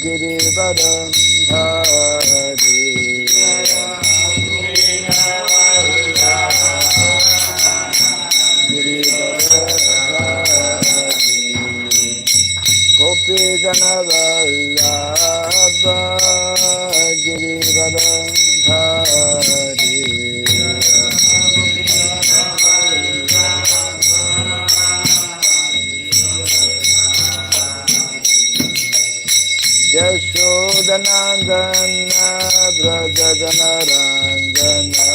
Girivadam Hari Gopi Janavallabha Girivadam Hari Yashodanandana Brajadanaranjana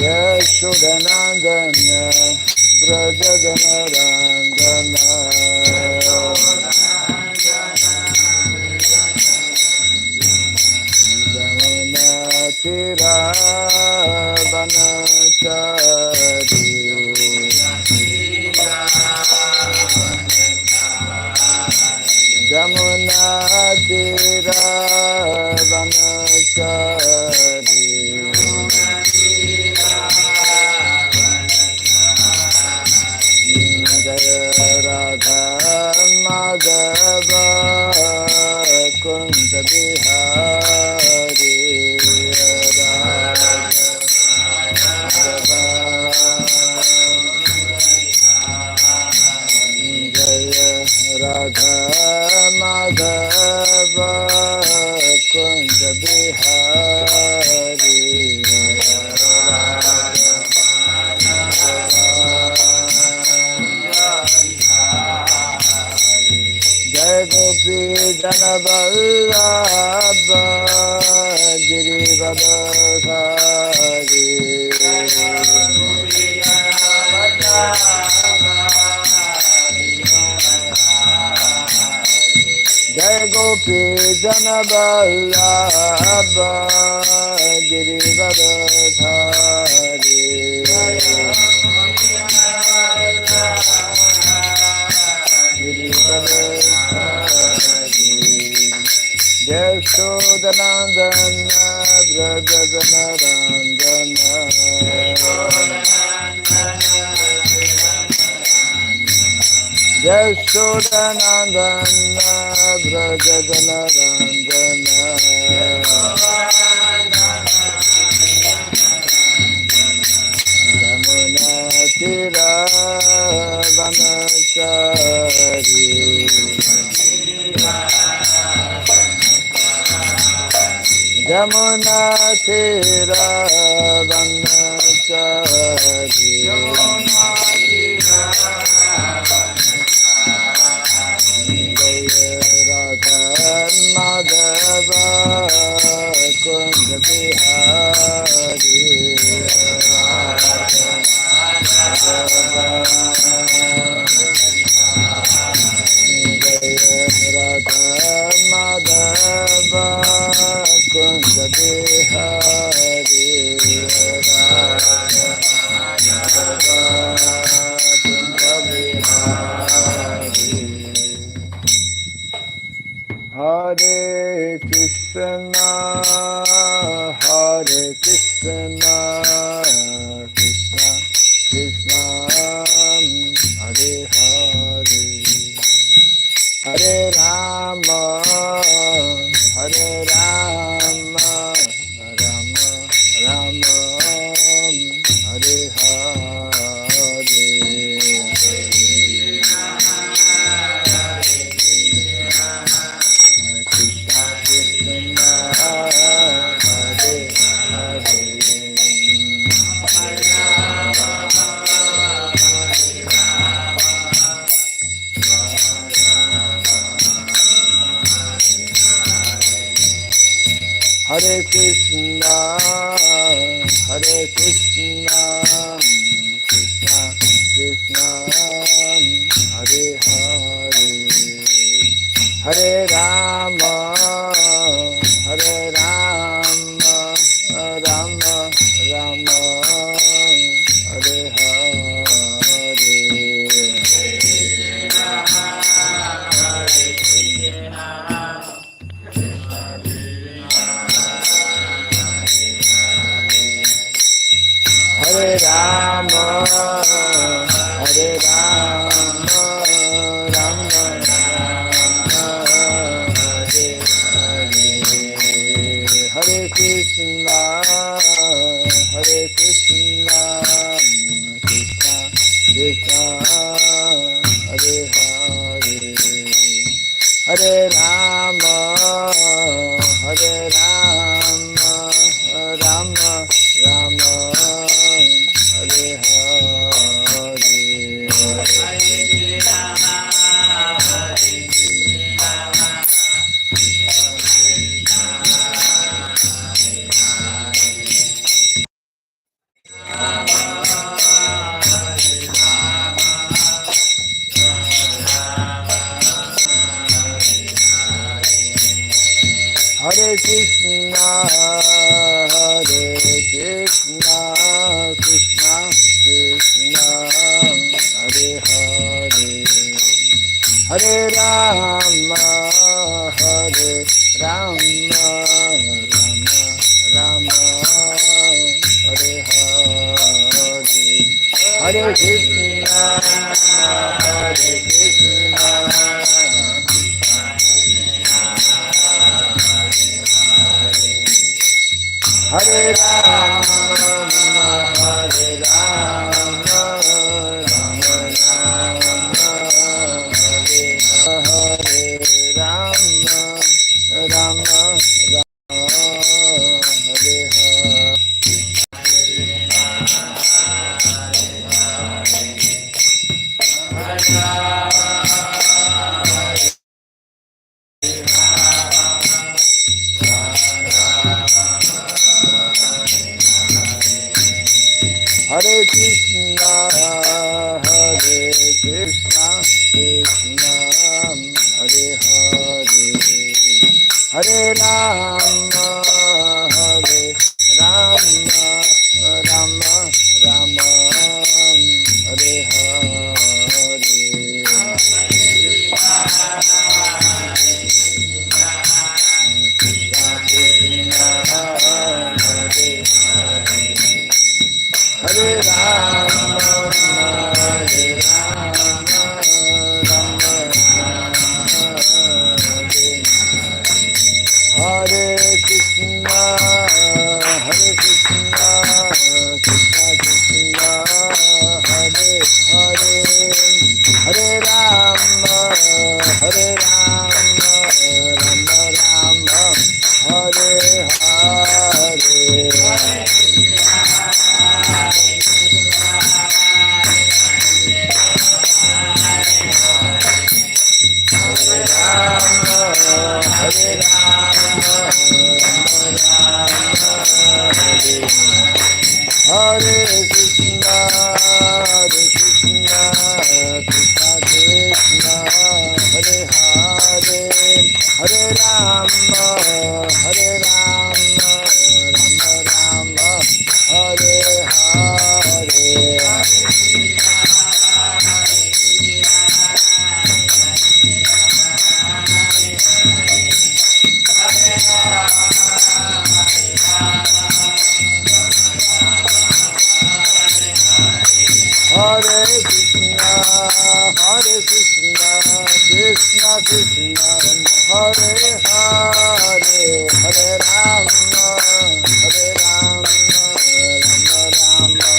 Yashodanandana Brajadanaranjana Jamunatira Vanachari Jamunatira Vanachari Jaya Radha Madhava Kunja Bihari Jaya Radha Madhava Kunja Bihari Jai Gopi Janavallabha Girivadhari Jai Gopi Janavallabha Girivadhari Yashodanandana Brajadanaranjana Yashodanandana Brajadanaranjana Yamunatira Vanachari Yamunatira Vanachari Jaya Radha Madhava Kunja Bihari Jaya Radha Madhava Kunja Bihari Hare Krishna Hare Krishna Krishna Krishna Hare Hare Hare Rama Hare Rama Rama Rama Hare Hare Hare Krishna, Hare Krishna, Krishna Krishna, Hare Hare, Hare Rama, Hare Rama, Rama Rama, Hare Hare. Hare Rama, Hare Rama, Krishna Hare Hare Hare Rama Hare Rama Rama Rama Hare Hare Krishna, Krishna Krishna, Hare Hare, Hare Rama, Rama Rama, Hare Hare, Hare Krishna, Krishna. Hare Rama, Hare Rama, Rama Rama, Hare Rama, Rama Rama, Hare Hare Krishna, Krishna Hare Hare, Hare Rama, Rama Rama, Hare Hare. Hare Rama, Hare Rama, Rama Rama, Hare Krishna, Krishna Krishna, Hare Hare, Hare Rama, Rama Rama, Hare Hare. Hare Rama, Hare Krishna, Krishna Krishna, Hare Hare, Hare Rama, Rama Rama, Hare Hare. Hare Krishna, Krishna Krishna, Hare Hare, Hare Rama, Rama Rama,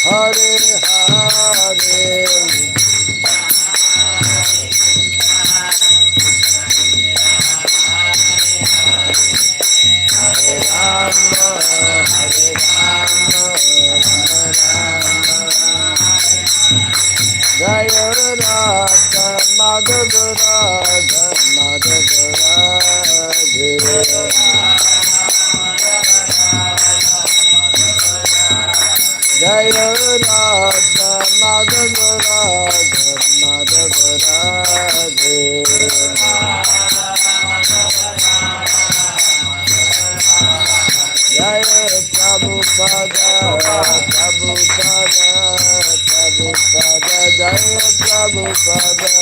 Hare Hare. Hare Rama, Jaya Radha Madhava Radha Madhava Radhe. Jaya Radha Madhava Radha Madhava Radhe. Jaya Prabhupada, Prabhupada, Prabhupada, Jaya Prabhupada.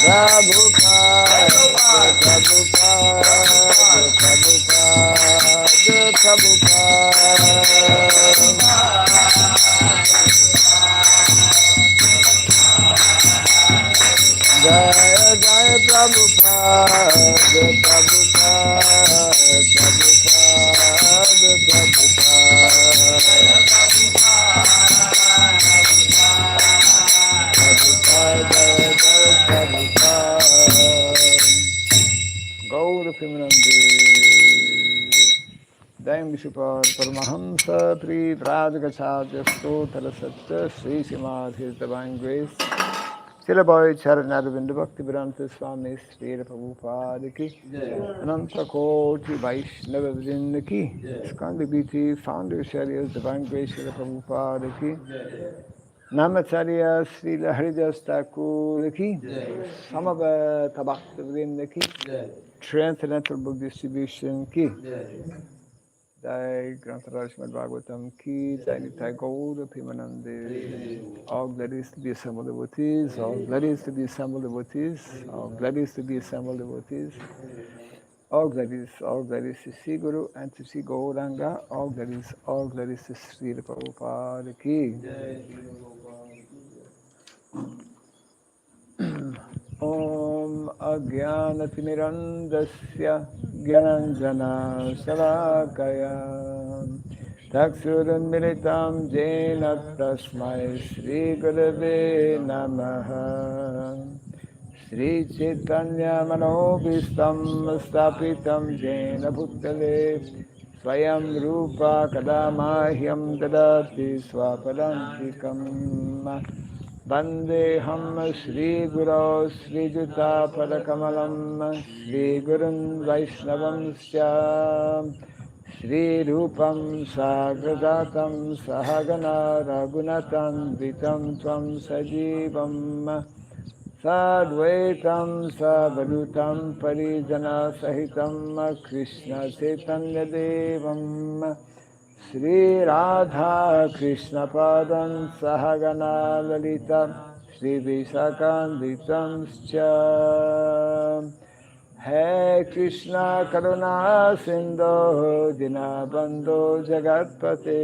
Prabhupada, Prabhupada, Prabhupada, Prabhupada. Jaya Jaya Prabhupada, Prabhupada, Gaur Pimanande Daim Vishupar Paramahamsa Pri Rajagacharya Stotara Satya Sri Srimad His Divine Grace Sirabai Charanadavinda Bhakti Vedanta Swami Sri Prabhupada Ki Ananta Koti Vaishnava Vrinda Ki Skanda BT Founder Sharia's Divine Grace Sri Prabhupada Ki Namacharya Sri Haridas Thakur Ki Samaveta Bhakti Vrinda Ki Transcendental Book Distribution Ki Jai Grantaraj Srimad Bhagavatam Ki Jai Nitai Gaura Pimanande. All gladies to be assembled devotees, all gladies to be assembled devotees, all gladies to be assembled devotees, all gladies to see Guru and to see Gauranga, all gladies to Sri Prabhupada Ki. Om Ajnanatirandasya Gyananjana Salakaya Taksurunmilitam Jena Tasmai Sri Gurave Namaha Sri Chaitanya Manobhistam Stapitam Jena Bhutale Swayam Rupa Kadamahyam Dadati Swapadantikam Vandeham Shri Guru Sri Juta Padakamalam Shri Gurun Vaishnavam Sya Shri Rupam Sagradatam Sahagana Raghunatan Vitam Tvam Sajivam Sadvaitam Savadutam Parijana Sahitam Krishna Chaitanya Devam Shri Radha Krishna Padam Sahagana Lalita Shri Visakanditam Scha He Krishna Karuna Sindhu Dinabandhu Jagatpate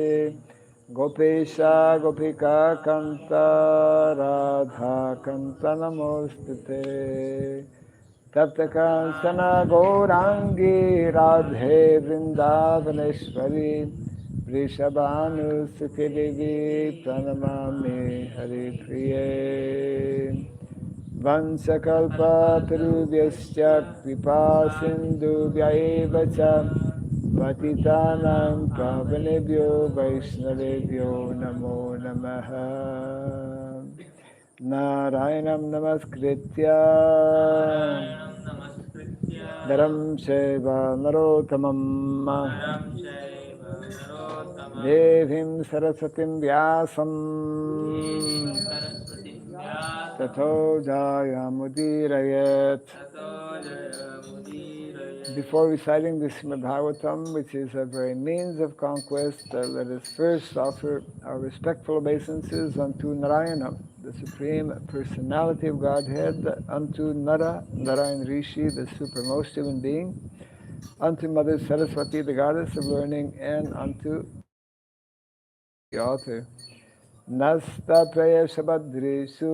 Gopesha Gopika Kanta Radha Kanta Namostute Taptakansana Gaurangi Radhe Vrindavaneshwari Vrishabhanu Sukhidevi Pranamami Hari Priye Vansakalpa Tarubhyascha Kripa Sindhu Vyaivacha Patitanam Pavanebhyo Vaishnavebhyo Namo Namaha Narayanam Namaskritya Dharam Shaiva Narotamam Devim Sarasatim Vyasam Tato Jayamudirayat. Before reciting the Srimad Bhagavatam, which is a very means of conquest, let us first offer our respectful obeisances unto Narayana, the Supreme Personality of Godhead, unto Nara, Narayan Rishi, the supermost human being, unto Mother Saraswati, the goddess of learning, and unto the author. Nasta Prayashabhadreshu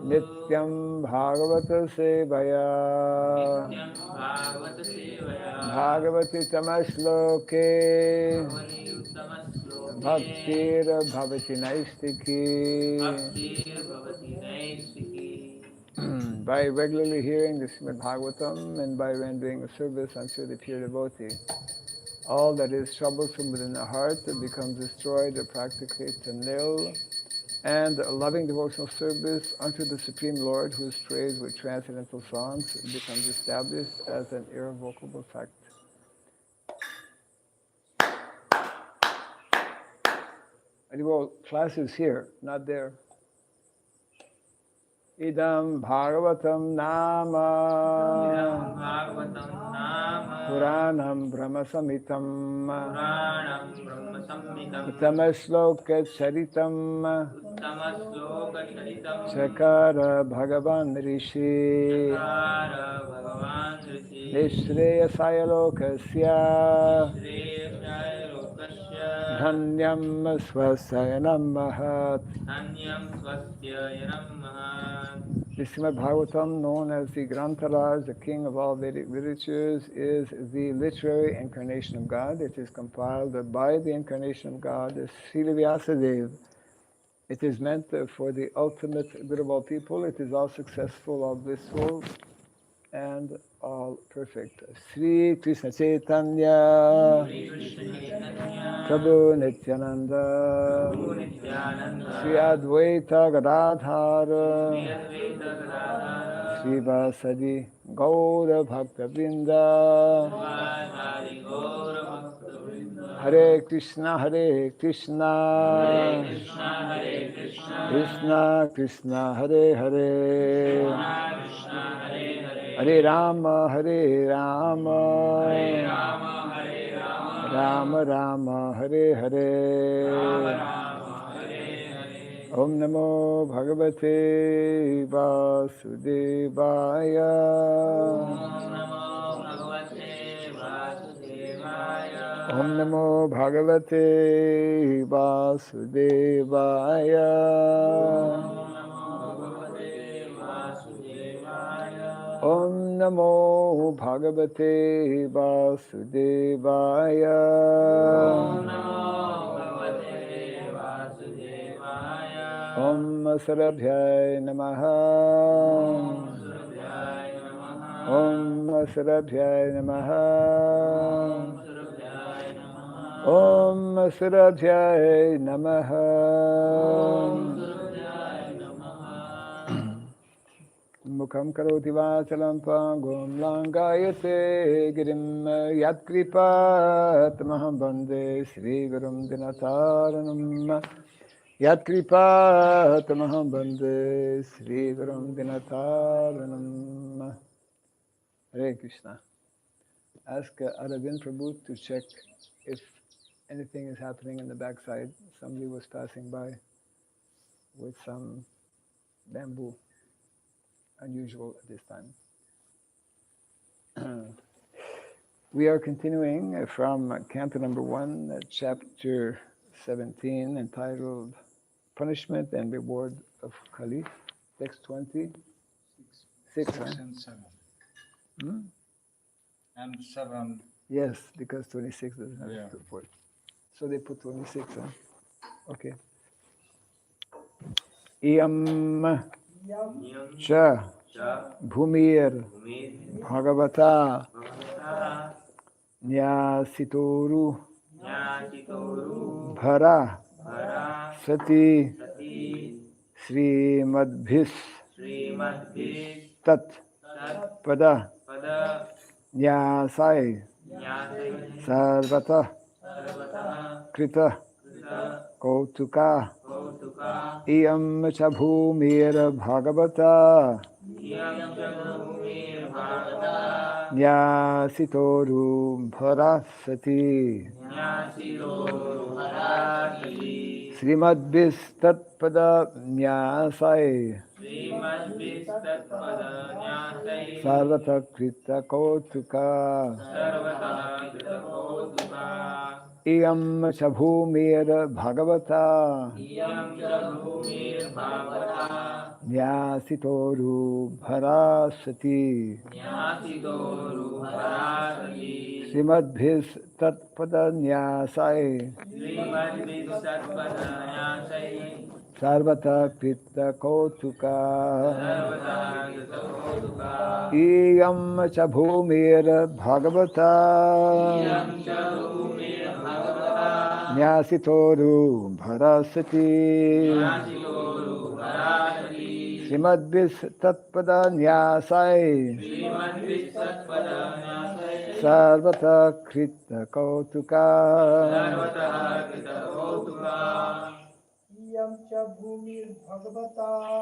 Nityam Bhagavata Sevaya Bhagavati Tamashloke Bhaktir Bhavati Naistiki. By regularly hearing the Srimad Bhagavatam and by rendering a service unto the pure devotee, all that is troublesome within the heart becomes destroyed or practically to nil, and a loving devotional service unto the Supreme Lord, who is praised with transcendental songs, becomes established as an irrevocable fact. Well, class is here, not there. Idam Bhagavatam Nama Puranam Brahma Samitam Uttama Charitam Chakara Bhagavan Rishi Nishreya Sayalokasya Dhanyam Swasayanam Mahat. The Srimad Bhagavatam, known as the Grantaraj, the king of all Vedic literatures, is the literary incarnation of God. It is compiled by the incarnation of God, Srila Vyasadeva. It is meant for the ultimate good of all people. It is all successful, all blissful, and all perfect. Sri Krishna Chaitanya, Prabhu Nityananda, Sri Advaita Gadadhara, Sri Vasadi Gaura Bhakta Vrinda, Hare Krishna, Hare Krishna, Krishna Krishna, Hare Hare, Hare Rama, Hare Rama, Rama Rama, Hare Hare. Om Namo Bhagavate Vasudevaya. Om Namo Bhagavate Vasudevaya. Om Namo Bhagavate Vasudevaya. Om Sarabhyay Namaha. Om Sarabhyay Namaha. Om Sarabhyay Namaha. Mukham karoti vachalam pangum langayate girim yatkripat maham bande Sri Gurum Dinataranam. Yatkripat maham bande Sri Gurum Dinataranam. Hare Krishna. Ask Aravind Prabhu to check if anything is happening in the backside. Somebody was passing by with some bamboo. Unusual at this time. We are continuing from Canto number 1, chapter 17, entitled Punishment and Reward of Kali. Text 26. 6 and 7. And 7. Yes, because 26 doesn't have to put. So they put 26, huh? Okay. Iyam cha bhumir bhagavata nyasitoru bhara sati srimadbhis tat pada nyasai sarvata krita kautuka iyam cha bhumir bhagavata nyasitoru bharasati srimadbhis tatpada nyasai sarvata krita kautuka iyam cha bhumir bhagavata nyasitoru bharasati srimadbhis tatpada nyasai sarvata krita kautuka iyam cha bhumir bhagavata nyasitoru bharasati srimadbhis tatpada nyasai sarvata krita kautuka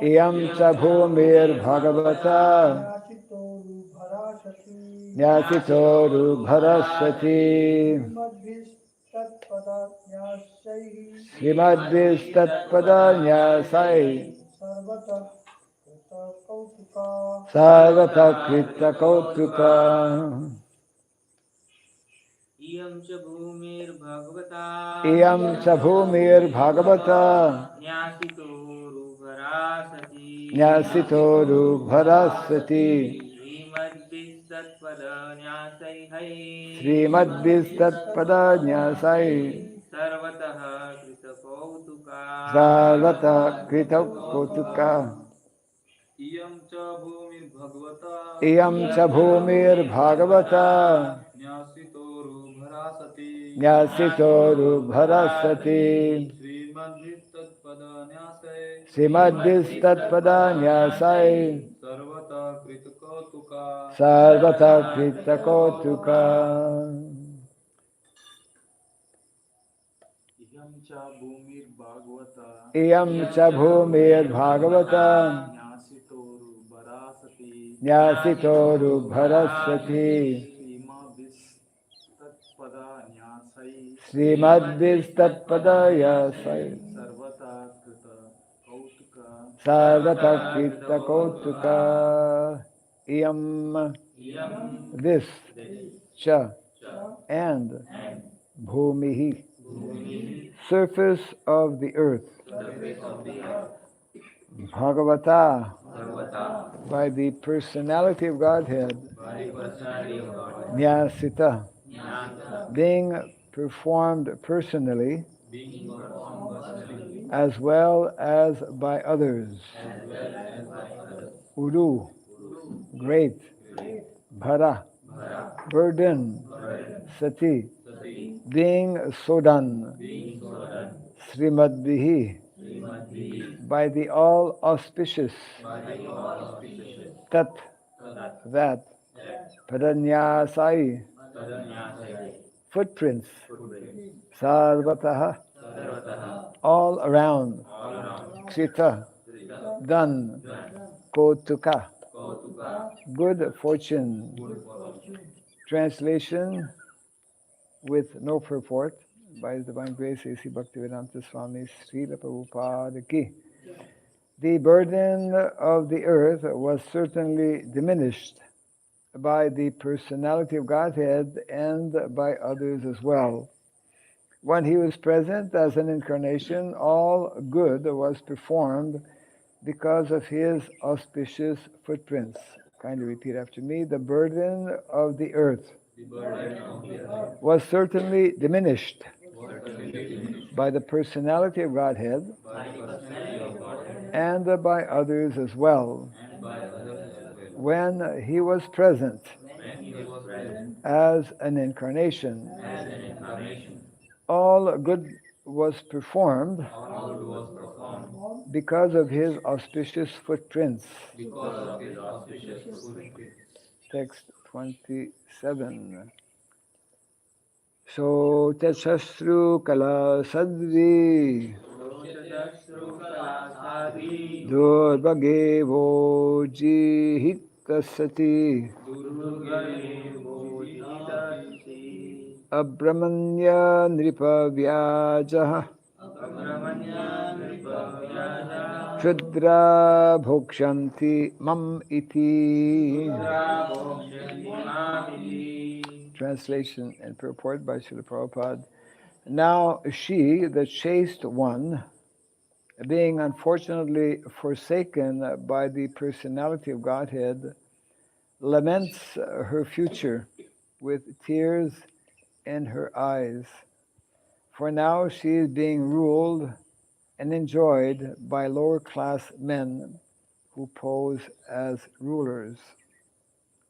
iyam cha bhumir bhagavata nyasitoru bharasati srimadbhis tatpada nyasai sarvata krita kautuka iyam cha bhumir bhagavata iyam cha bhumir bhagavata nyasitoru bharasati Nyasitoru bharasati Srimadvistatpada nyasai सर्वतः कृतकौतुका Sarvata krita kotuka इयं च भूमिर्भगवता Iyam cha bhumir bhagavata न्यासितोरुभरासति Nyasitoru bharasati श्रीमद्भिस्तत्पदन्यासै Srimadvistatpada nyasai सर्वतः कृतकौतुका Sarvata krita kotuka इयं च भूमिर्भगवता Iyam cha bhumir bhagavata न्यासितोरुभरासति Nyasitoru bharasati श्रीमद्भिस्तत्पदन्यासै Srimadvistatpada nyasai सर्वथा कृतकौतुका Sarvata krita kotuka Iyam this cha and bhumihi surface of the earth Bhagavata by the personality of Godhead Nyasita being performed personally as well as by others Uru great Bhara burden Sati being so done Srimadvihi by the all auspicious Tat that Padanyasai footprints Sarvataha all around Krita done Kotuka good fortune translation with no purport by His Divine Grace A.C. Bhaktivedanta Swami Srila Prabhupada Ki. The burden of the earth was certainly diminished by the personality of Godhead and by others as well. When he was present as an incarnation, all good was performed because of his auspicious footprints. Kindly repeat after me. The burden of the earth was certainly diminished by the personality of Godhead and by others as well. When he was present as an incarnation, all good was performed because of his auspicious footprints. Text 27. So Teshastru Kala Sadvi Durbhagevo Jihitasati Abramanya Nripa Vyajaha Shudra Bhokshanti Mam Iti. Translation and purport by Srila Prabhupada. Now she, the chaste one, being unfortunately forsaken by the personality of Godhead, laments her future with tears in her eyes. For now she is being ruled and enjoyed by lower class men who pose as rulers.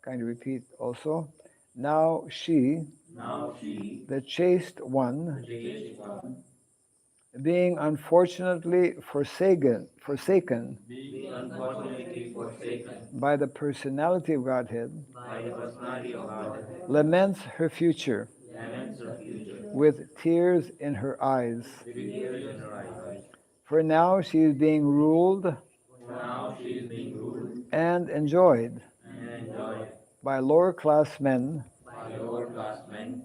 Kind of repeat also. Now she, the chaste one, being unfortunately forsaken by the personality of Godhead, laments her future with tears in her eyes. For now she is being ruled and enjoyed by lower class men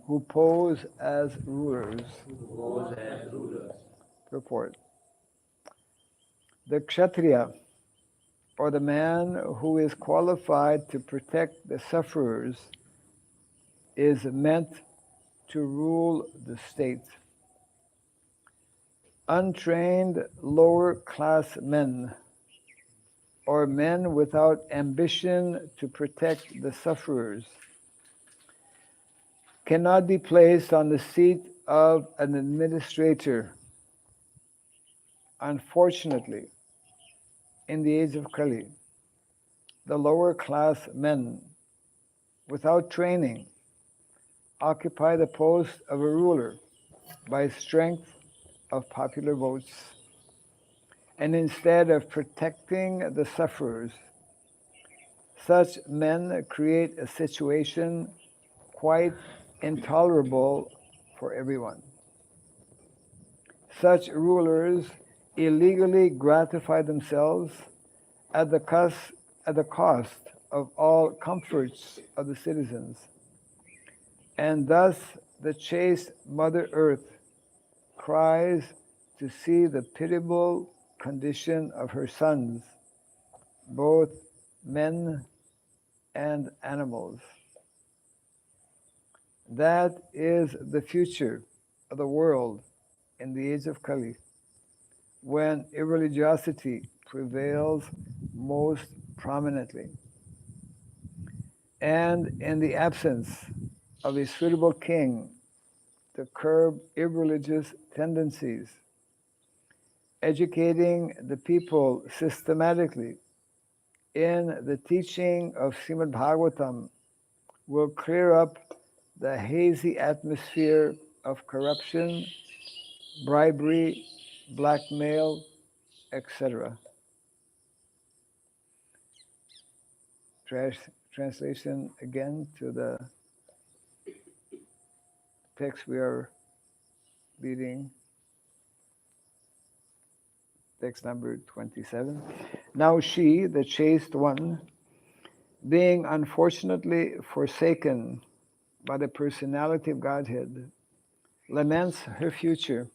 who pose as rulers. Purport. The Kshatriya, or the man who is qualified to protect the sufferers, is meant to rule the state. Untrained lower class men or men without ambition to protect the sufferers cannot be placed on the seat of an administrator. Unfortunately, in the age of Kali, the lower class men without training occupy the post of a ruler by strength of popular votes. And instead of protecting the sufferers, such men create a situation quite intolerable for everyone. Such rulers illegally gratify themselves at the cost of all comforts of the citizens. And thus the chaste Mother Earth cries to see the pitiable condition of her sons, both men and animals. That is the future of the world in the age of Kali, when irreligiosity prevails most prominently. And in the absence of a suitable king to curb irreligious tendencies, educating the people systematically in the teaching of Srimad Bhagavatam will clear up the hazy atmosphere of corruption, bribery, blackmail, etc. Translation again to the text we are reading, text number 27. Now she, the chaste one, being unfortunately forsaken by the personality of Godhead, laments her future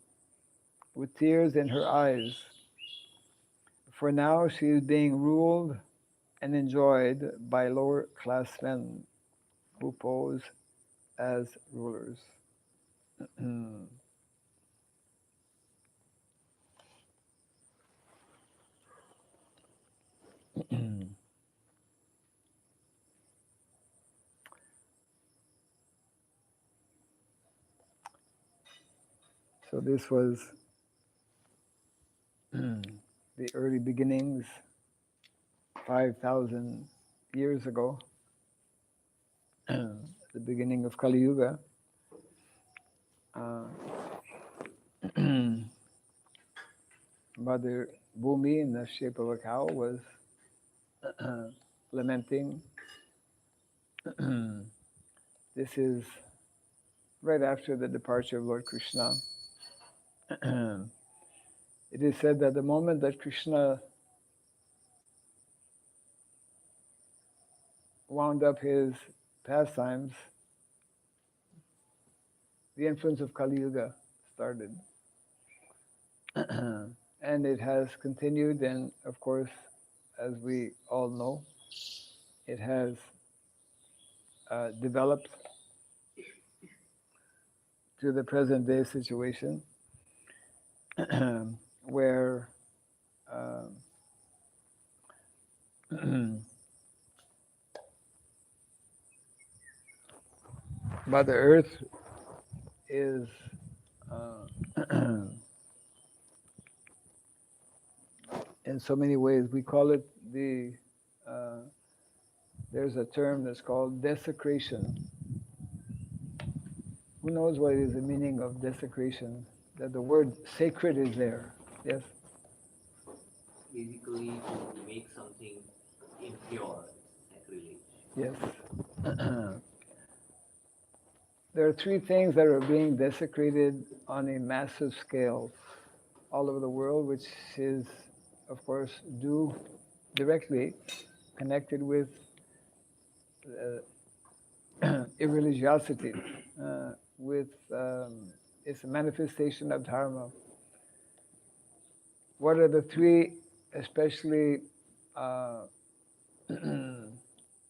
with tears in her eyes. For now she is being ruled and enjoyed by lower class men who pose as rulers. So this was the early beginnings 5,000 years ago, the beginning of Kali Yuga. Mother Bhumi, in the shape of a cow, was lamenting. This is right after the departure of Lord Krishna. It is said that the moment that Krishna wound up his pastimes, the influence of Kali Yuga started. And it has continued, and of course, as we all know, it has developed to the present day situation where Mother Earth is in so many ways. We call it there's a term that's called desecration. Who knows what is the meaning of desecration? That the word sacred is there. Yes? Basically, to make something impure, sacrilege. Yes. There are three things that are being desecrated on a massive scale all over the world, which is, of course, due directly connected with irreligiosity, with it's a manifestation of dharma. What are the three, especially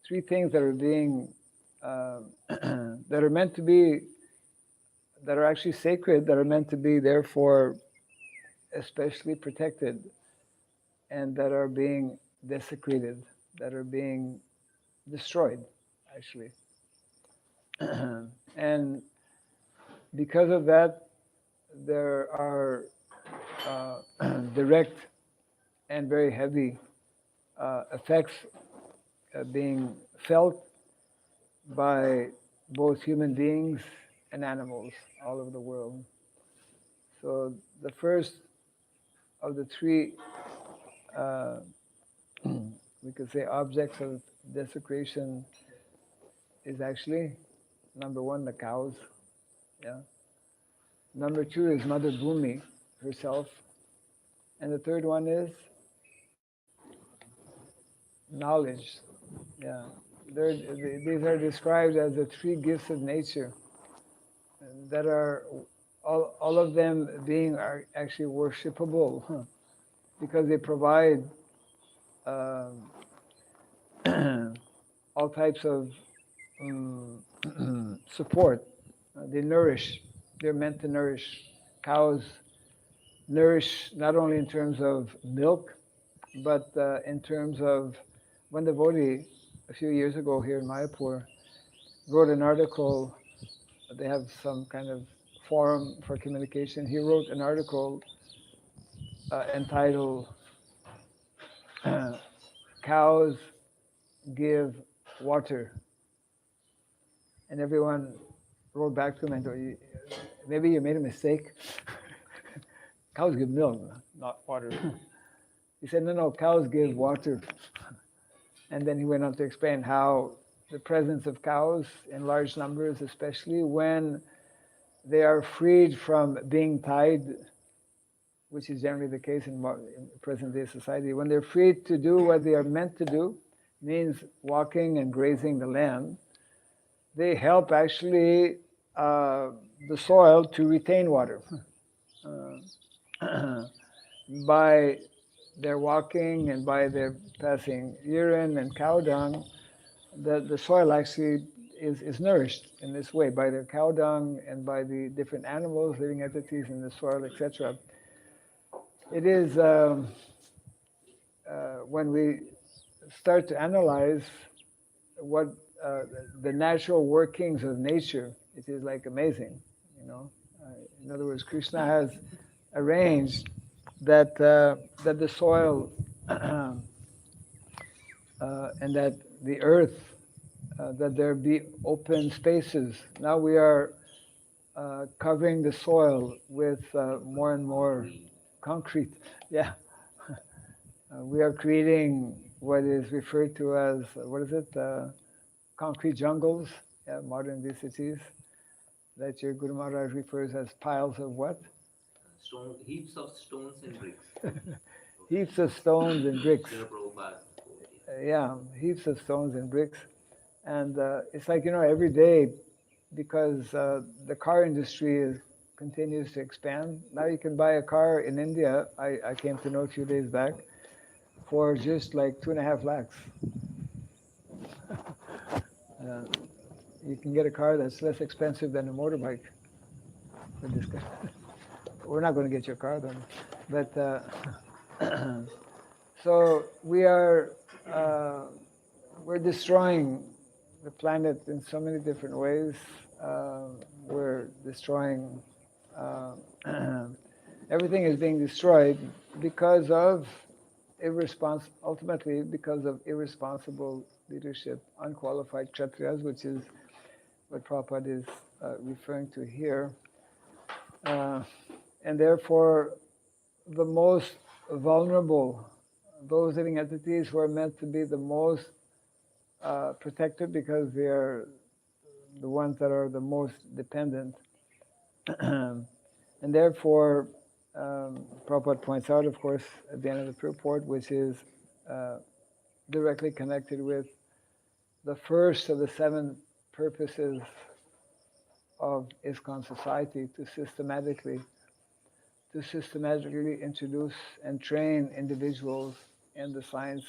three things that are being that are meant to be, that are actually sacred, that are meant to be therefore especially protected, and that are being desecrated, that are being destroyed, actually. And because of that, there are direct and very heavy effects being felt by both human beings and animals all over the world. So the first of the three, we could say, objects of desecration is actually, number one, the cows. Yeah. Number two is Mother Bhumi herself. And the third one is knowledge. Yeah. These are described as the three gifts of nature that are all of them being are actually worshipable because they provide um, all types of support. They nourish. They're meant to nourish. Cows nourish not only in terms of milk, but in terms of one devotee a few years ago here in Mayapur wrote an article. They have some kind of forum for communication. He wrote an article entitled "Cows Give Water," and everyone wrote back to him and told, maybe you made a mistake. Cows give milk, not water. He said, no, cows give water. And then he went on to explain how the presence of cows in large numbers, especially when they are freed from being tied, which is generally the case in present-day society, when they're free to do what they are meant to do, means walking and grazing the land, they help actually the soil to retain water. By their walking and by their passing urine and cow dung, the soil actually is nourished in this way by their cow dung and by the different animals, living entities in the soil, etc. It is when we start to analyze what the natural workings of nature, it is like amazing, you know. In other words, Krishna has arranged that that the soil and that the earth, that there be open spaces. Now we are covering the soil with more and more concrete. Yeah, we are creating what is referred to as what is it? Concrete jungles. Yeah, modern day cities that your Guru Maharaj refers as piles of what? Heaps of stones and bricks. Heaps of stones and bricks. Yeah, heaps of stones and bricks. And it's like, you know, every day, because the car industry continues to expand. Now you can buy a car in India, I came to know a few days back, for just like 2.5 lakhs. You can get a car that's less expensive than a motorbike. We're not going to get your car then. But so we're destroying the planet in so many different ways. We're destroying everything is being destroyed because of ultimately because of irresponsible leadership, unqualified kshatriyas, which is what Prabhupada is referring to here. And therefore, the most vulnerable, those living entities who are meant to be the most protected because they are the ones that are the most dependent. And therefore, Prabhupada points out, of course, at the end of the purport, which is directly connected with the first of the 7 purposes of ISKCON society, to systematically introduce and train individuals in the science,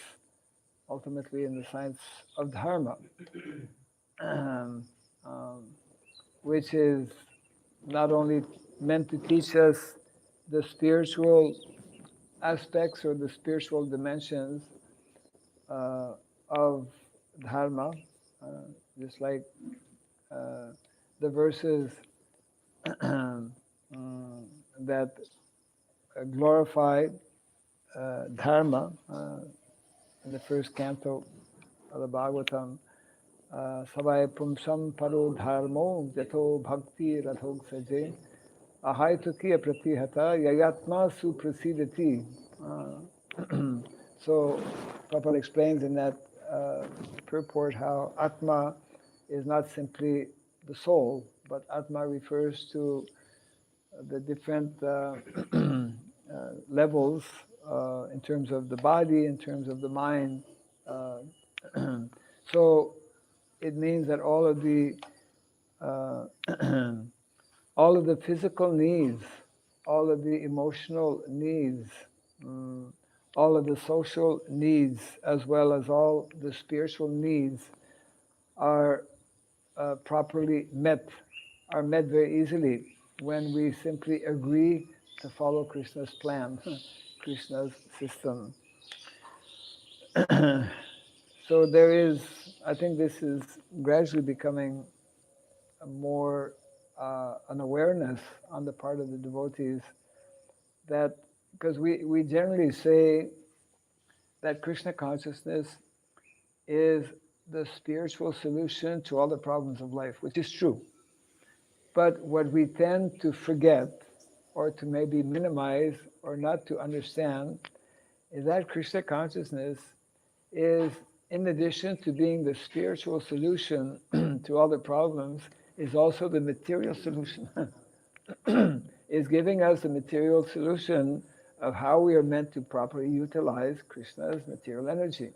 ultimately in the science of Dharma, which is not only meant to teach us the spiritual aspects or the spiritual dimensions of dharma, just like the verses that glorify dharma in the first canto of the Bhagavatam. Savai pumsam paro dharmo jato bhakti rathog saje ahaitukiya pratihata yayatma suprasidati. So Prabhupada explains in that purport how Atma is not simply the soul, but Atma refers to the different levels in terms of the body, in terms of the mind. Uh, so it means that uh, all of the physical needs, all of the emotional needs, mm, all of the social needs, as well as all the spiritual needs are properly met, are met very easily when we simply agree to follow Krishna's plan, Krishna's system. So there is, I think this is gradually becoming a more an awareness on the part of the devotees that, because we generally say that Krishna consciousness is the spiritual solution to all the problems of life, which is true. But what we tend to forget or to maybe minimize or not to understand is that Krishna consciousness is, in addition to being the spiritual solution to all the problems, is also the material solution. Is giving us the material solution of how we are meant to properly utilize Krishna's material energy.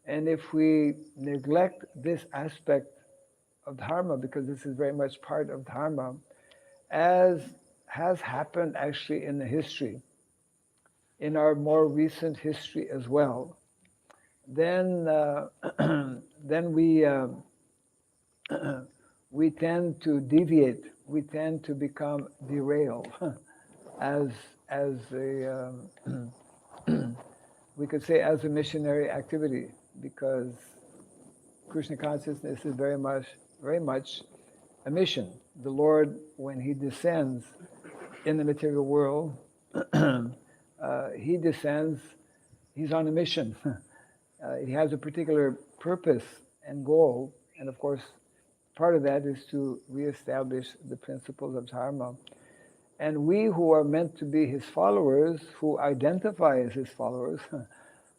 And if we neglect this aspect of dharma, because this is very much part of dharma, as has happened actually in the history, in our more recent history as well, then then we tend to deviate, we tend to become derailed, as a we could say as a missionary activity, because Krishna consciousness is very much a mission. The Lord, when He descends in the material world, He descends, He's on a mission. He has a particular purpose and goal, and of course, part of that is to reestablish the principles of dharma. And we who are meant to be His followers, who identify as His followers,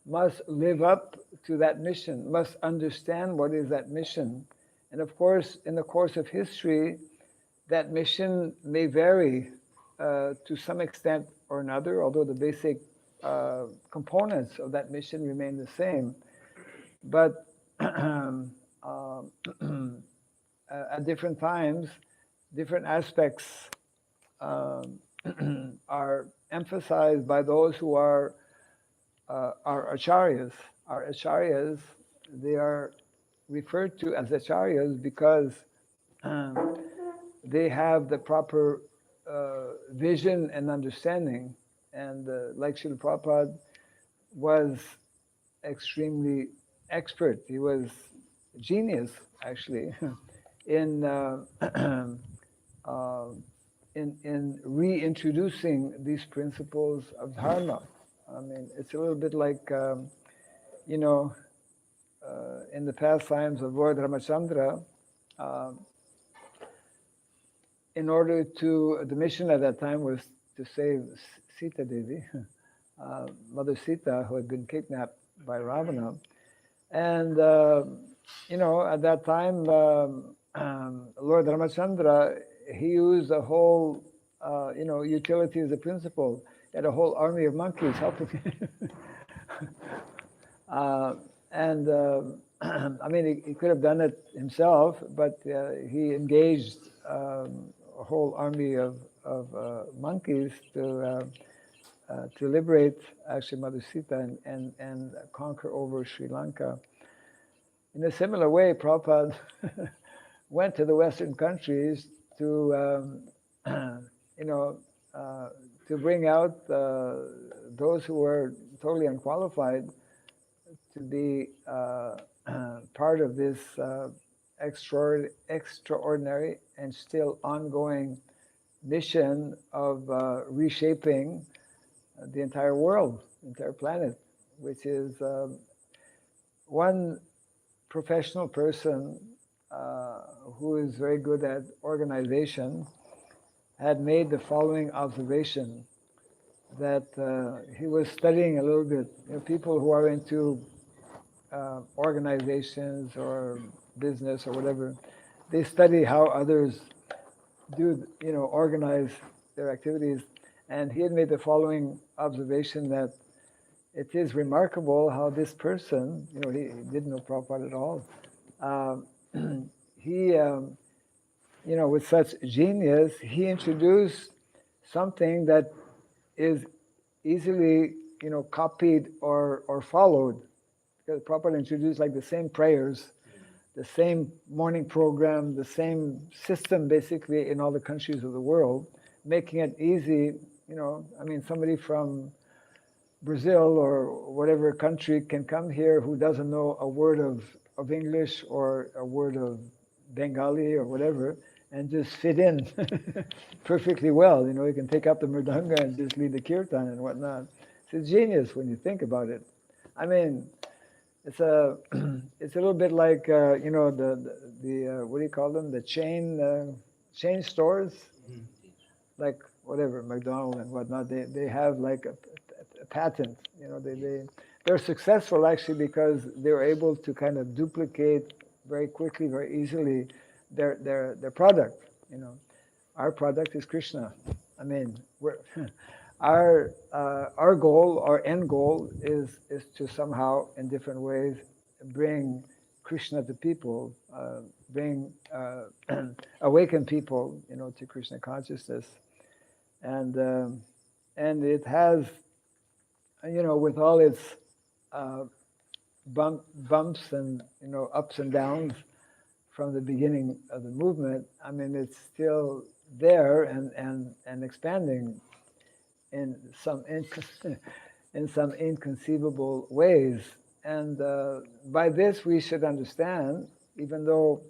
must live up to that mission, must understand what is that mission. And of course, in the course of history, that mission may vary to some extent or another, although the basic components of that mission remain the same. But at different times, different aspects are emphasized by those who are acharyas. Our acharyas, they are referred to as acharyas because they have the proper vision and understanding. And like Srila Prabhupada was extremely expert. He was a genius, actually, in in reintroducing these principles of dharma. I mean, it's a little bit like, you know, in the past times of Lord Ramachandra, in order to, the mission at that time was to save Sita Devi, Mother Sita, who had been kidnapped by Ravana. And, you know, at that time, Lord Ramachandra, he used the whole, you know, utility as a principle. He had a whole army of monkeys helping him. I mean, he could have done it himself, but he engaged a whole army of monkeys to liberate actually Mother Sita and conquer over Sri Lanka. In a similar way, Prabhupada went to the Western countries to, you know, to bring out those who were totally unqualified to be part of this extraordinary and still ongoing mission of reshaping the entire world, the entire planet, which is one professional person who is very good at organization had made the following observation, that he was studying a little bit, people who are into organizations or business or whatever, they study how others do, organize their activities. And he had made the following observation, that it is remarkable how this person, he didn't know Prabhupada at all, he, with such genius, he introduced something that is easily, copied or followed. Because Prabhupada introduced like the same prayers, the same morning program, the same system basically in all the countries of the world, making it easy, somebody from Brazil or whatever country can come here who doesn't know a word of English or a word of Bengali or whatever, and just fit in perfectly well. You can take up the mridanga and just lead the kirtan and whatnot. It's a genius when you think about it. I mean, it's a little bit like the what do you call them? The chain stores, like whatever McDonald's and whatnot. They have like a patent. They're successful actually because they're able to kind of duplicate very quickly, very easily their product. Our product is Krishna. I mean, our goal, our end goal is to somehow, in different ways, bring Krishna to people, bring awaken people, to Krishna consciousness, and it has, with all its bumps and ups and downs from the beginning of the movement. I mean, it's still there and expanding in some inconceivable ways. And by this we should understand, even though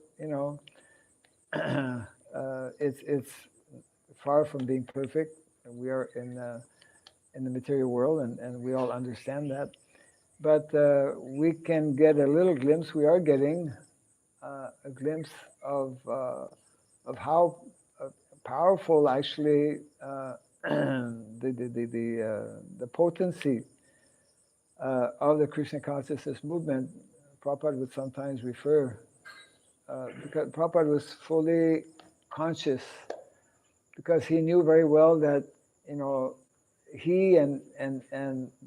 it's far from being perfect. We are in the material world, and we all understand that. But we can get a little glimpse. We are getting a glimpse of how powerful actually the potency of the Krishna consciousness movement. Prabhupada would sometimes refer, because Prabhupada was fully conscious, because he knew very well that he and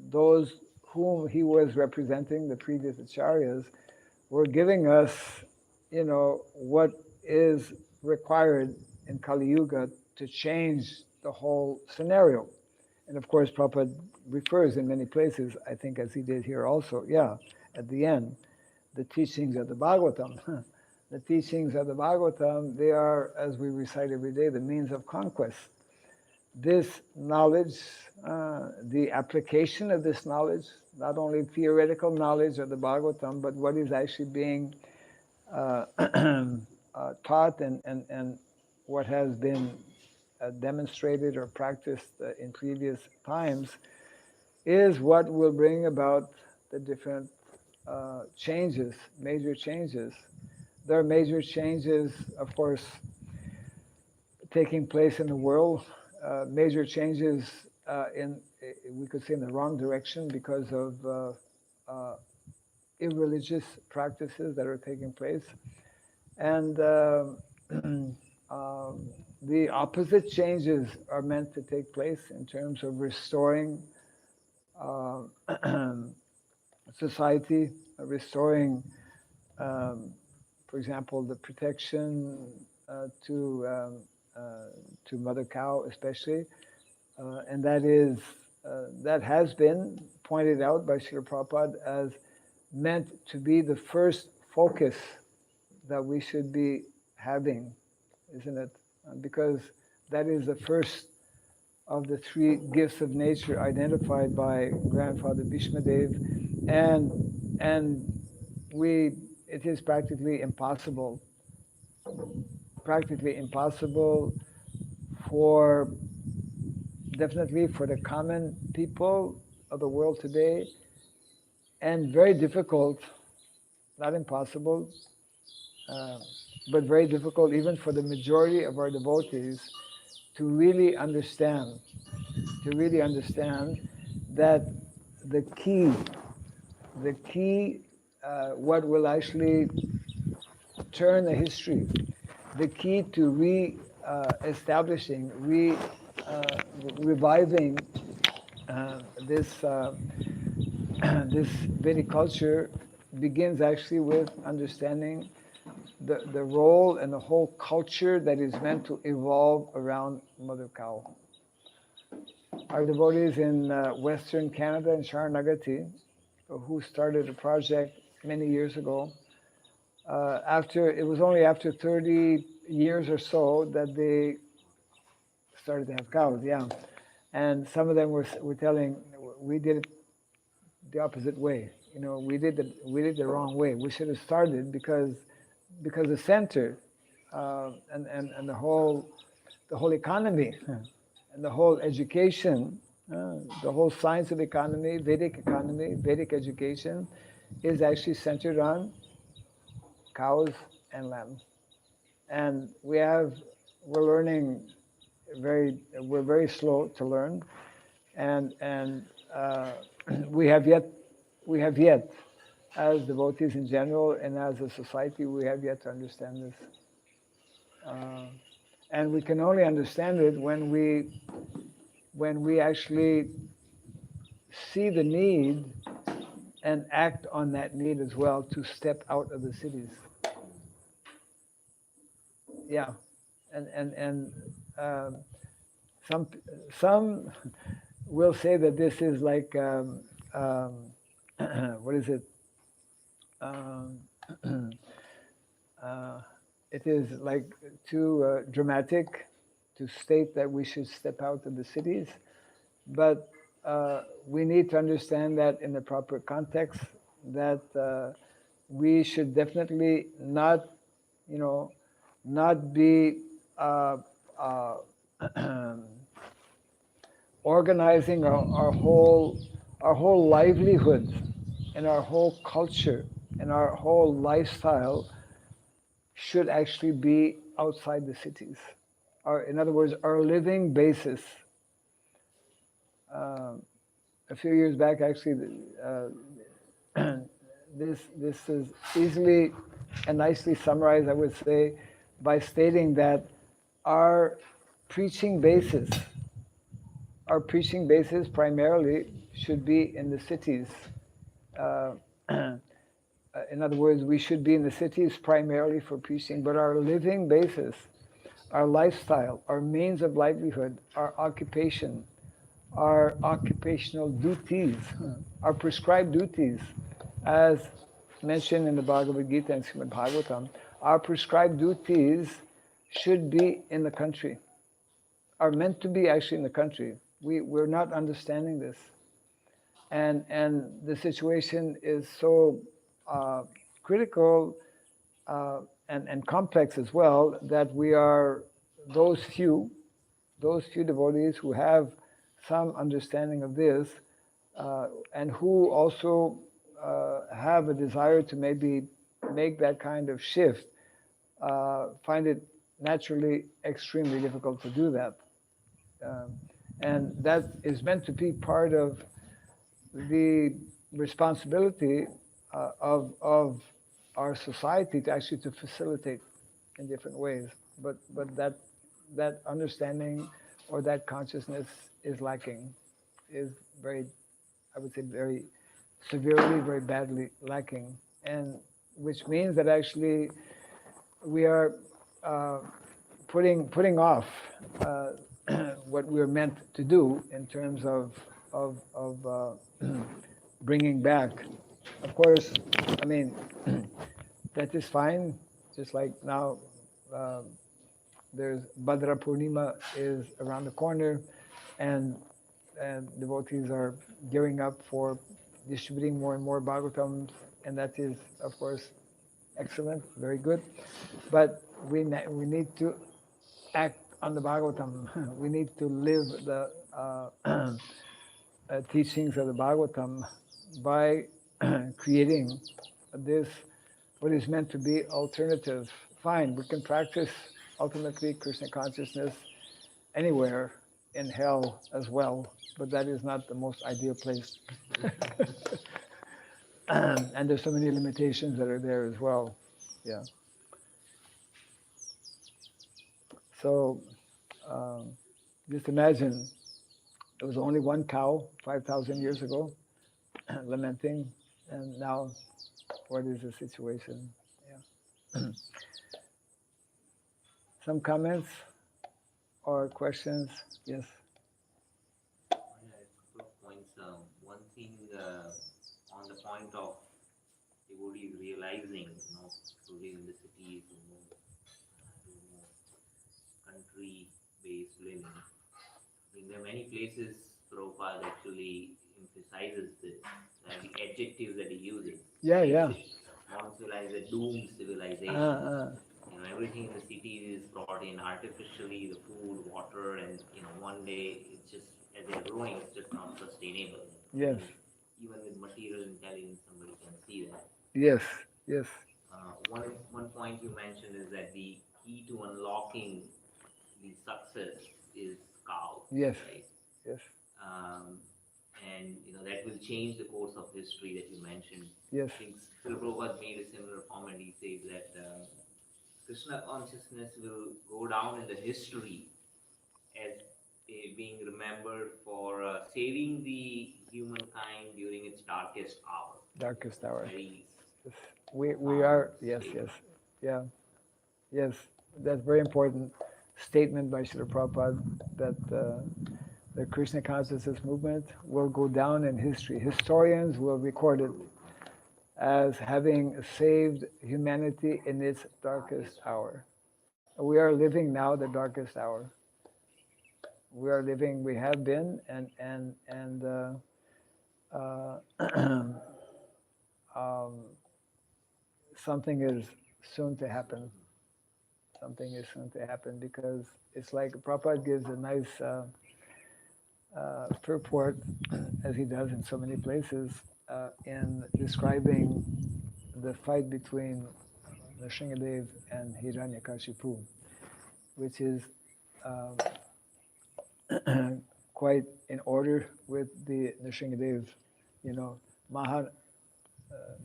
those whom he was representing, the previous acharyas, were giving us what is required in Kali Yuga to change the whole scenario. And of course, Prabhupada refers in many places, I think as he did here also, at the end, the teachings of the Bhagavatam. The teachings of the Bhagavatam, they are, as we recite every day, the means of conquest. This knowledge, the application of this knowledge, not only theoretical knowledge of the Bhagavatam, but what is actually being taught and what has been demonstrated or practiced in previous times, is what will bring about the different changes, major changes. There are major changes, of course, taking place in the world, major changes we could say in the wrong direction because of irreligious practices that are taking place. And the opposite changes are meant to take place in terms of restoring society, restoring, for example, the protection to mother cow especially, and that has been pointed out by Srila Prabhupada as meant to be the first focus that we should be having, isn't it? Because that is the first of the three gifts of nature identified by Grandfather Bhishmadev, and and it is practically impossible for, definitely for the common people of the world today, and very difficult, not impossible, but very difficult even for the majority of our devotees to really understand that the key, what will actually turn the history, the key to establishing, reviving this this Vedic culture begins actually with understanding the role and the whole culture that is meant to evolve around Mother Cow. Our devotees in Western Canada in Sharanagati, who started a project many years ago, it was only after 30 years or so that they started to have cows, yeah. And some of them were telling, we did it the opposite way. You know, we did the wrong way. We should have started because the center and the whole economy and the whole education, the whole science of economy, Vedic education, is actually centered on cows and lambs. And we're learning we're very slow to learn, and we have yet, as devotees in general and as a society, we have yet to understand this. And we can only understand it when we actually see the need and act on that need as well, to step out of the cities. Yeah, and some will say that this is like what is it? It is like too dramatic to state that we should step out of the cities, but we need to understand that in the proper context, that we should definitely not be organizing our whole livelihood and our whole culture and our whole lifestyle should actually be outside the cities. In other words, our living basis. A few years back, actually, this is easily and nicely summarized, I would say, by stating that our preaching basis primarily should be in the cities. In other words, we should be in the cities primarily for preaching, but our living basis, our lifestyle, our means of livelihood, our occupation, our occupational duties, our prescribed duties, as mentioned in the Bhagavad Gita and Srimad Bhagavatam, our prescribed duties should be in the country, are meant to be actually in the country. We're not understanding this. And the situation is so critical and complex as well, that we are those few devotees who have some understanding of this, and who also have a desire to maybe make that kind of shift, find it naturally extremely difficult to do that. And that is meant to be part of the responsibility of our society, to actually to facilitate in different ways. But that understanding or that consciousness is lacking, is very, I would say, very severely, very badly lacking, and which means that actually we are putting off what we're meant to do in terms of bringing back. Of course, I mean, that is fine. Just like now, there's Bhadra Purnima is around the corner, and devotees are gearing up for distributing more and more Bhagavatams and that is, of course, excellent, very good. But we need to act on the Bhagavatam. We need to live the teachings of the Bhagavatam by creating this, what is meant to be alternative. Fine, we can practice ultimately Krishna consciousness anywhere in hell as well, but that is not the most ideal place. And there's so many limitations that are there as well. Yeah. So just imagine, there was only one cow 5,000 years ago, lamenting, and now what is the situation? Yeah. Some comments or questions? Yes. I had a couple of points. One thing on the point of devotees realizing, to live in the cities and more country-based living. I think there are many places Prabhupada actually emphasizes this, the adjectives that he uses. Yeah, yeah. Modern civilization, doomed civilization. Everything in the cities is brought in artificially, the food, water, and one day it's just, as they're growing, it's just not sustainable. Yes. And even with material intelligence, somebody can see that. Yes, yes. One point you mentioned is that the key to unlocking the success is cow. Yes. Right? Yes. And that will change the course of history that you mentioned. Yes. I think Prabhupada made a similar comment. He says that Krishna consciousness will go down in the history as being remembered for saving the humankind during its darkest hour. Darkest hour. Very Yes. We are, yes, statement. yes. Yeah. Yes. That's very important statement by Srila Prabhupada, that the Krishna consciousness movement will go down in history. Historians will record it as having saved humanity in its darkest hour. We are living now the darkest hour. We are living, we have been, and something is soon to happen. Something is soon to happen, because it's like Prabhupada gives a nice purport, as he does in so many places, in describing the fight between Nrsimhadev and Hiranyakashipu, which is quite in order with the Nrsimhadev,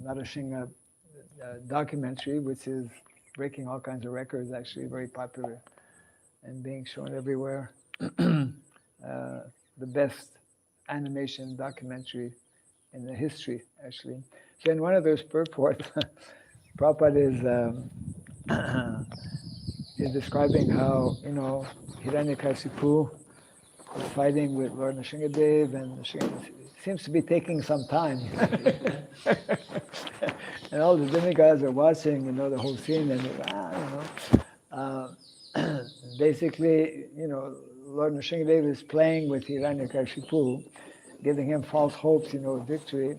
Narasingha documentary, which is breaking all kinds of records, actually very popular and being shown everywhere. The best animation documentary in the history, actually. So in one of those purports, Prabhupada is describing how, Hiranyakashipu was fighting with Lord Nrsimhadev, and Nrsimhadev seems to be taking some time. And all the demigods are watching, the whole scene, and basically, Lord Nrsimhadev is playing with Hiranyakashipu, giving him false hopes, of victory.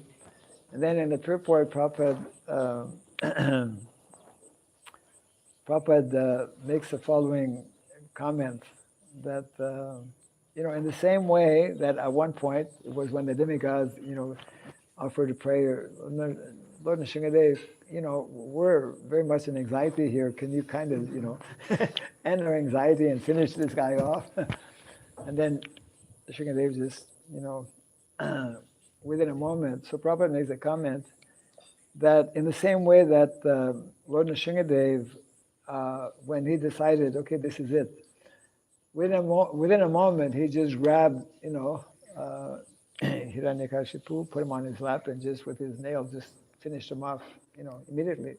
And then in the purport, Prabhupada makes the following comment, that, in the same way that at one point, it was when the demigods, offered to pray, Lord Nrsimhadev, we're very much in anxiety here. Can you kind of, end our anxiety and finish this guy off? And then Nrsimhadev just, within a moment. So Prabhupada makes a comment that in the same way that Lord Nrsimhadev, when he decided, okay, this is it, within a moment, he just grabbed, Hiranyakashipu, put him on his lap, and just with his nail, just finished him off, immediately.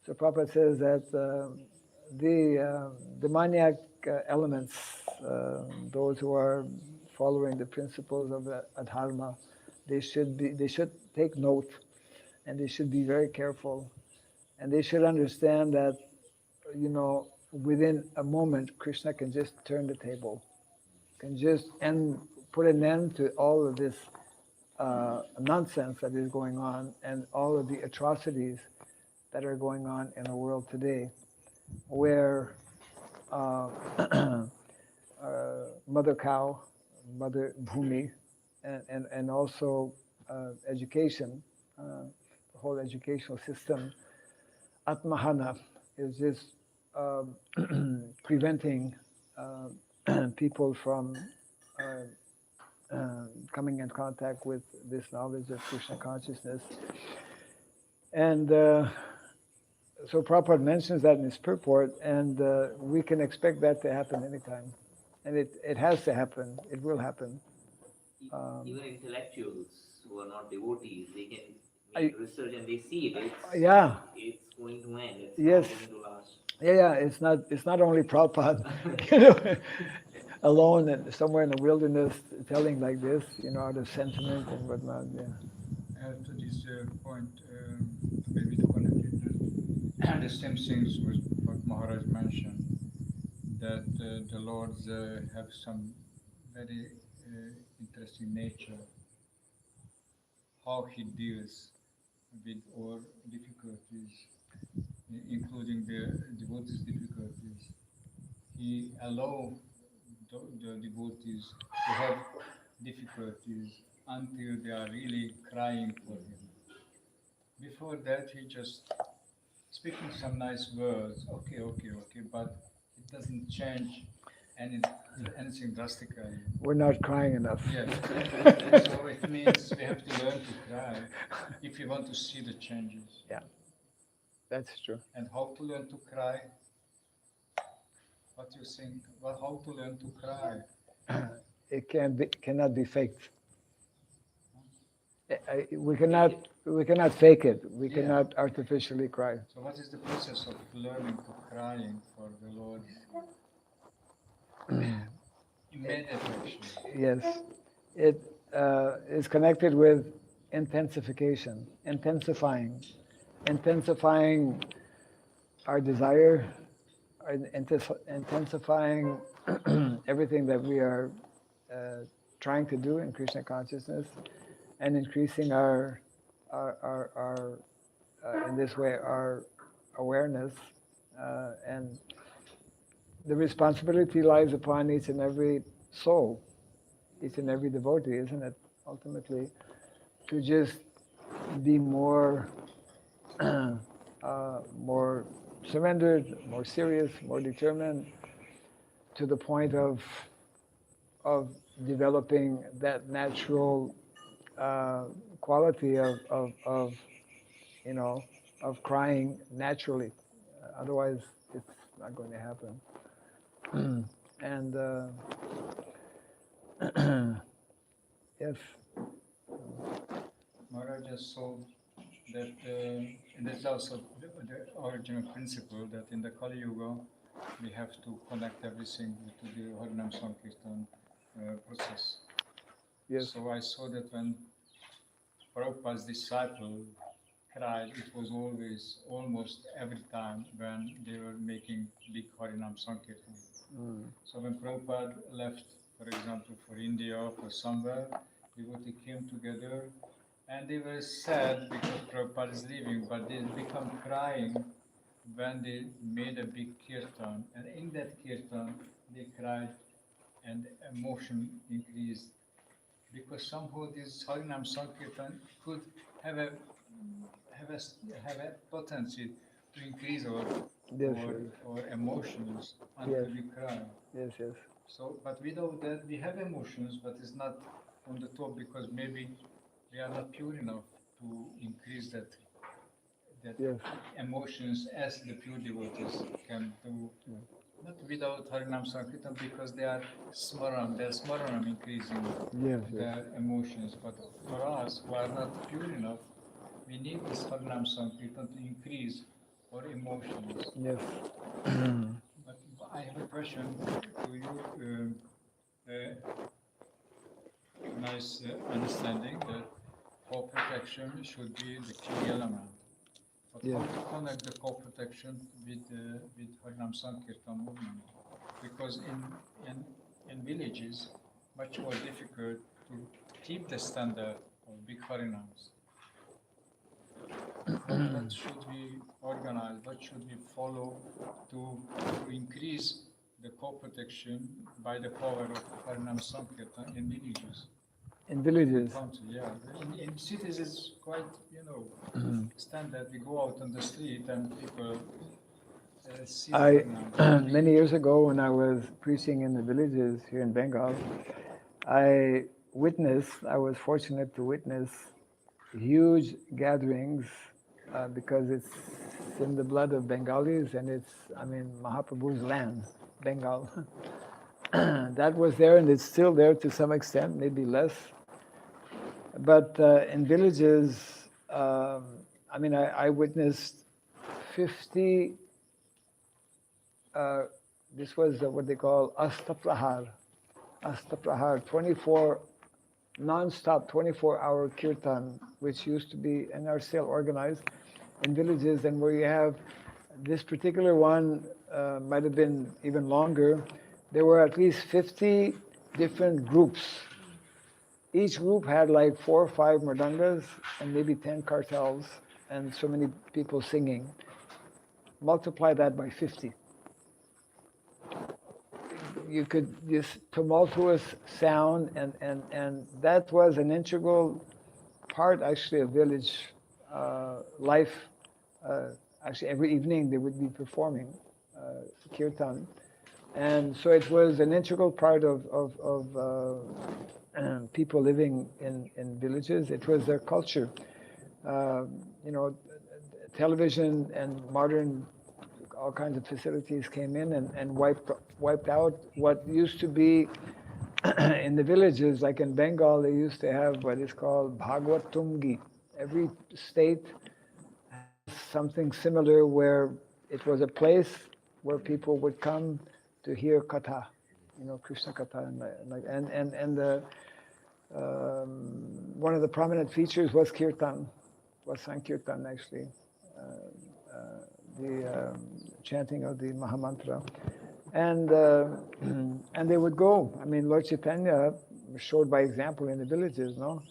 So Prabhupada says that the demoniac elements, those who are following the principles of the adharma, they should take note, and they should be very careful, and they should understand that, within a moment, Krishna can just turn the table, can just put an end to all of this nonsense that is going on and all of the atrocities that are going on in the world today, where Mother Cow, Mother Bhumi, and also education, the whole educational system, Atmahana is just preventing people from coming in contact with this knowledge of Krishna consciousness. And so Prabhupada mentions that in his purport, and we can expect that to happen anytime. And it has to happen. It will happen. Even intellectuals who are not devotees, they can make research and they see it. It's going to end. It's not going to last. Yeah. It's not only Prabhupada, alone and somewhere in the wilderness telling like this, out of sentiment and whatnot. Yeah. Add to this point, maybe to connect it, the same things with what Maharaj mentioned, that the Lords have some very interesting nature, how he deals with all difficulties, including the devotees' difficulties. He allows the devotees to have difficulties until they are really crying for him. Before that, he just speaking some nice words, okay, but it doesn't change anything drastically. We're not crying enough. Yes. So it means we have to learn to cry if we want to see the changes. Yeah, that's true. And how to learn to cry? What do you think? Well, how to learn to cry? It cannot be faked. We cannot fake it. We cannot artificially cry. So what is the process of learning to crying for the Lord? Immediate action. Yes, it is connected with intensification, intensifying our desire, intensifying everything that we are trying to do in Krishna consciousness, and increasing our in this way our awareness, and the responsibility lies upon each and every soul, each and every devotee, isn't it? Ultimately, to just be more more surrendered, more serious, more determined, to the point of developing that natural quality of crying naturally. Otherwise, it's not going to happen. And yes. Maharaj just saw that, and that's also the original principle, that in the Kali Yuga we have to connect everything to the Harinam Sankirtan process. Yes. So I saw that when Prabhupada's disciple cried, it was almost every time when they were making big Harinam Sankirtan. So when Prabhupada left, for example, for India or for somewhere, devotees came together and they were sad because Prabhupada is leaving, but they become crying when they made a big kirtan. And in that kirtan, they cried and emotion increased. Because somehow this Harinam Sankirtan could have a potency to increase our emotions until we cry. Yes. So, but without that, we have emotions, but it's not on the top because maybe we are not pure enough to increase that emotions as the pure devotees can do. Not without Harinam Sankirtan because they are smaranam increasing their emotions. But for us who are not pure enough, we need this Harinam Sankirtan to increase our emotions. Yes. But I have a question to you. Nice understanding that co-protection should be the key element. But how to connect the co-protection with Harinam Sankirtan movement? Because in villages, much more difficult to keep the standard of big harinams. What should we organize? What should we follow to increase the co-protection by the power of Harinam Sankirtan in villages? In villages. Country, yeah. In cities, it's quite, standard. We go out on the street and people see Harinam. Many years ago, when I was preaching in the villages here in Bengal, I was fortunate to witness huge gatherings because it's in the blood of Bengalis and it's, Mahaprabhu's land, Bengal. That was there and it's still there to some extent, maybe less. But in villages, I witnessed 50, this was what they call Astaprahar, 24 non-stop 24-hour kirtan, which used to be and are still organized in villages, and where you have this particular one might have been even longer. There were at least 50 different groups. Each group had like 4 or 5 mridangas and maybe 10 kartals and so many people singing. Multiply that by 50. You could, this tumultuous sound, and that was an integral part actually of village life. Actually, every evening they would be performing kirtan, and so it was an integral part of people living in villages. It was their culture. Television and modern all kinds of facilities came in and wiped out what used to be in the villages. Like in Bengal, they used to have what is called Bhagavatam. Every state has something similar where it was a place where people would come to hear katha, Krishna katha, and the one of the prominent features was kirtan, was Sankirtan actually. The chanting of the Mahamantra, and they would go. Lord Chaitanya showed by example in the villages. No,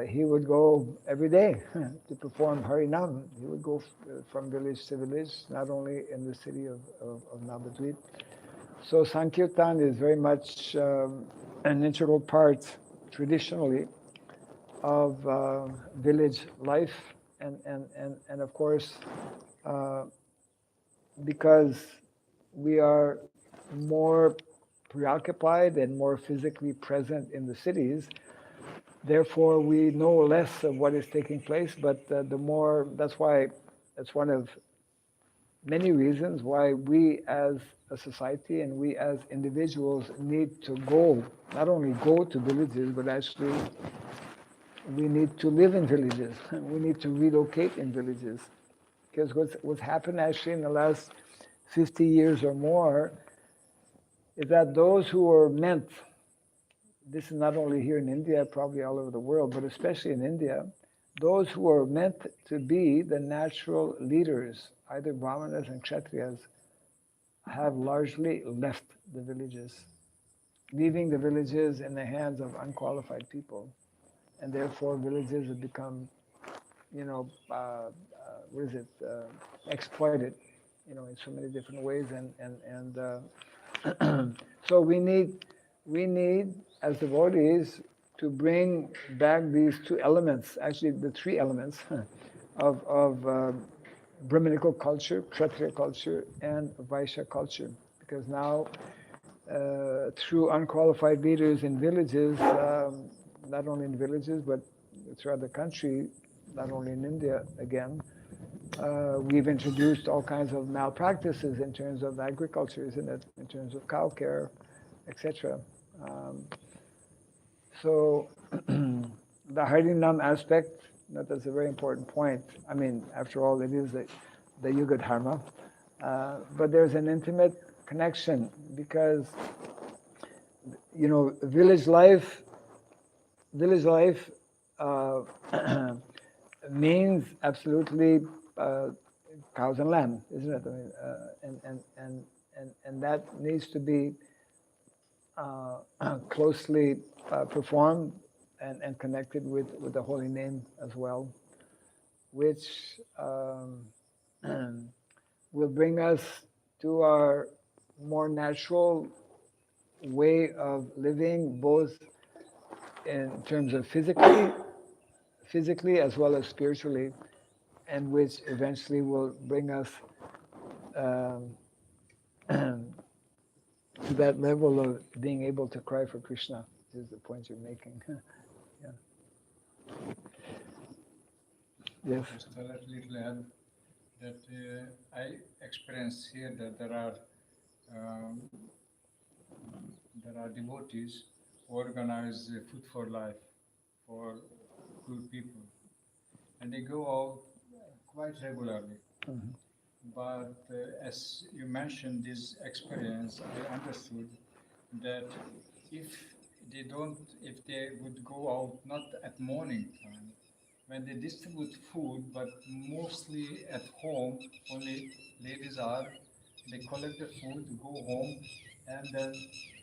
he would go every day to perform Harinam. He would go from village to village, not only in the city of Navadvip. So Sankirtan is very much an integral part, traditionally, of village life, and of course. Because we are more preoccupied and more physically present in the cities, therefore we know less of what is taking place, but that's one of many reasons why we as a society and we as individuals need to not only go to villages, but actually we need to live in villages. We need to relocate in villages. Because what's happened actually in the last 50 years or more is that those who are meant, this is not only here in India, probably all over the world, but especially in India, those who are meant to be the natural leaders, either Brahmanas and Kshatriyas, have largely left the villages, leaving the villages in the hands of unqualified people. And therefore villages have become, exploited, in so many different ways, and so we need as devotees to bring back these 2 elements, actually the 3 elements of Brahminical culture, Kshatriya culture, and Vaishya culture, because now through unqualified leaders in villages, not only in villages but throughout the country, not only in India again, we've introduced all kinds of malpractices in terms of agriculture, isn't it? In terms of cow care, etc. So the Harinam aspect, that's a very important point. After all, it is the Yuga Dharma. But there's an intimate connection because, village life means absolutely cows and land, isn't it? And that needs to be closely performed and connected with the holy name as well, which will bring us to our more natural way of living, both in terms of physically as well as spiritually, and which eventually will bring us to that level of being able to cry for Krishna, is the point you're making. Yeah. Yes. Just a little add that I experience here that um, there are devotees who organize Food for Life for poor people, and they go out quite regularly. Mhm. But as you mentioned this experience, I understood that if if they would go out not at morning time, when they distribute food, but mostly at home, only ladies are, they collect the food, go home, and then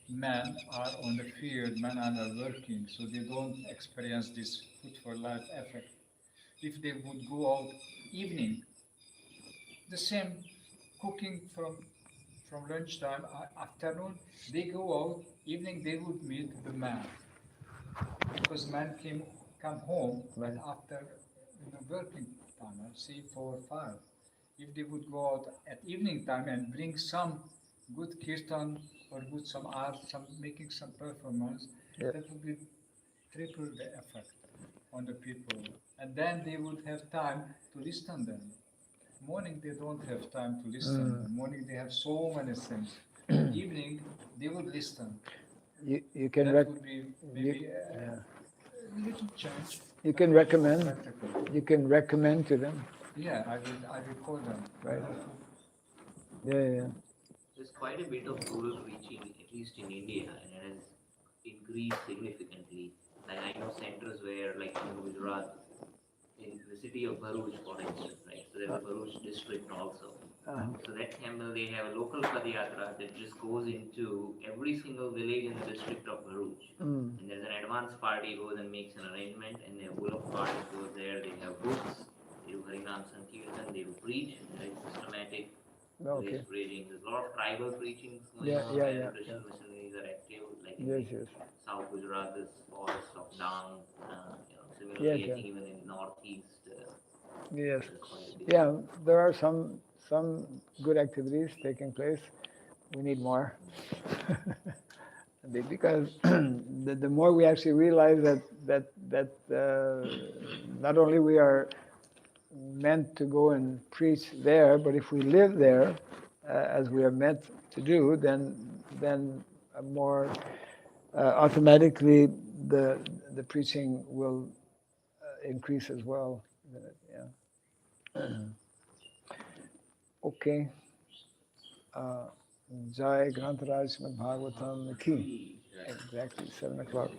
men are on the field, men are working, so they don't experience this food for life effect. If they would go out evening, the same cooking from lunchtime, afternoon, they go out, evening they would meet the man. Because man come home Right. and after working time, say 4 or 5. If they would go out at evening time and bring some good kirtan or good some art, some making some performance, Yep. that would be triple the effect on the people. And then they would have time to listen them. Morning they don't have time to listen. Morning they have so many things. Evening they would listen. You can That would be maybe yeah. a little change. You but can also recommend. practical. You can recommend to them. Yeah, I will call them. Right. Yeah. There's quite a bit of rural preaching, at least in India, and it has increased significantly. Like I know centers where, like in Gujarat, in the city of Bharuch, for instance, right? So there's a Bharuch district also. Uh-huh. So that temple, they have a local Padayatra that just goes into every single village in the district of Bharuch. Mm. And there's an advance party goes and makes an arrangement, and their Bullock party goes there, they have books, they do Harinam Sankirtan, they do preach, very systematic Okay. village preaching. There's a lot of tribal preachings going Yeah, on, yeah, and yeah, Christian missionaries are active, like in Yes, the yes. South Gujarat, this forest of Dang, similarly, Yes, I yes. think even in northeast, Yes. there's quite a bit. Yeah, there are some good activities taking place. We need more. Because the more we actually realize that not only we are meant to go and preach there, but if we live there as we are meant to do, then more automatically the preaching will increase as well. Yeah. Okay. Jai Grantaraj Srimad Bhagavatam ki. Exactly 7 o'clock.